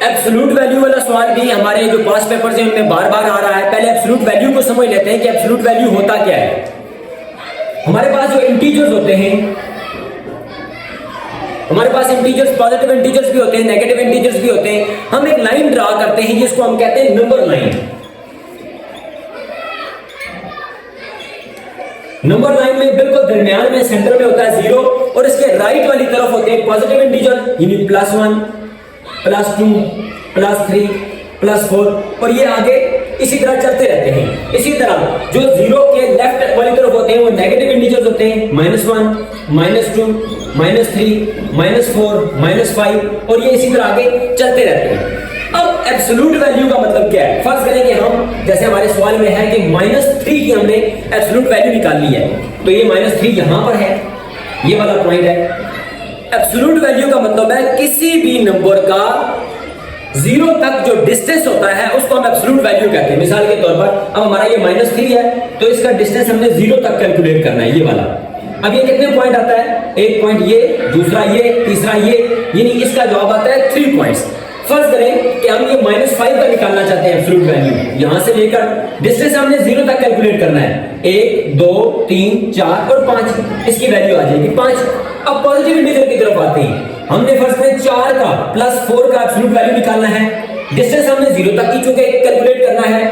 Absolute value वाला सवाल भी हमारे जो पास्ट पेपर्स हैं उनमें बार बार आ रहा है। पहले एब्सोल्यूट वैल्यू को समझ लेते हैं कि एब्सोल्यूट वैल्यू होता क्या है। हमारे पास जो इंटीजर्स होते हैं, हमारे पास इंटीजर्स, पॉजिटिव इंटीजर्स भी होते हैं, नेगेटिव इंटीजर्स भी होते हैं। हम एक लाइन ड्रा करते हैं जिसको हम कहते हैं नंबर लाइन। नंबर लाइन में बिल्कुल दरमियान में सेंटर में होता है 0 और इसके राइट वाली तरफ होते हैं पॉजिटिव इंटीजर, यानी +1, +2, +3, +4 और ये आगे इसी तरह चलते रहते हैं। इसी तरह जो 0 के लेफ्ट वाली तरफ होते हैं वो नेगेटिव इंटीजर्स होते हैं, -1, -2, -3, -4, -5 और ये इसी तरह आगे चलते रहते हैं। अब एब्सोल्यूट वैल्यू का मतलब क्या है? फर्ज करें कि हम, जैसे हमारे सवाल में है कि -3 की हमने एब्सोल्यूट वैल्यू निकाल ली है, तो ये -3 यहां पर है, ये वाला पॉइंट है। एब्सोल्यूट वैल्यू का मतलब है किसी भी नंबर का 0 तक जो डिस्टेंस होता है उसको हम एब्सोल्यूट वैल्यू कहते हैं। मिसाल के तौर पर अब हमारा ये -3 है तो इसका डिस्टेंस हमने 0 तक कैलकुलेट करना है, ये वाला। अब ये कितने पॉइंट आता है? एक पॉइंट ये, दूसरा ये, तीसरा ये, यानी इसका जवाब आता है 3 पॉइंट्स। फर्ज करें कि हम ये -5 का निकालना चाहते हैं एब्सोल्यूट वैल्यू, यहां से लेकर डिस्टेंस हमने 0 तक कैलकुलेट करना है। 1, 2, 3, 4 और 5, इसकी वैल्यू आ जाएगी 5। अब पॉजिटिव इंटीजर की तरफ आते हैं। हमने फर्ज करें 4 का +4 का एब्सोल्यूट वैल्यू निकालना है। डिस्टेंस हमने 0 तक की चुके कैलकुलेट करना है,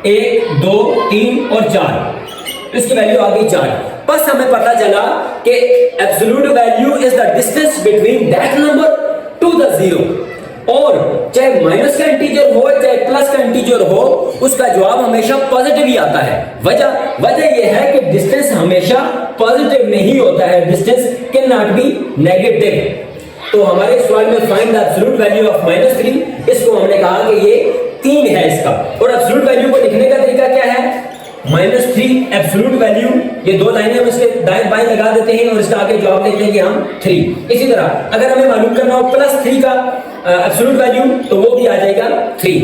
1, 2, 3 और 4, इसकी वैल्यू आ गई 4। बस हमें पता चला कि absolute value is the distance between that number two the 0। और चाहे माइनस का इंटीजर हो चाहे प्लस का इंटीजर हो, उसका जवाब हमेशा पॉजिटिव ही आता है। वजह यह है कि डिस्टेंस हमेशा पॉजिटिव में ही होता है, distance can not be negative. तो हमारे सवाल में find the absolute value of -3, इसको हमने कहा कि ये 3 है इसका। और एब्सोल्यूट वैल्यू को लिखने का तरीका क्या है? -3 एब्सोल्यूट वैल्यू, ये 2 लाइनें हम इसके दाएं बाएं लगा देते हैं और इसका आगे जवाब देते हैं कि हम 3। इसी तरह अगर हमें मालूम करना हो +3 का एब्सोल्यूट वैल्यू तो वो भी आ जाएगा 3।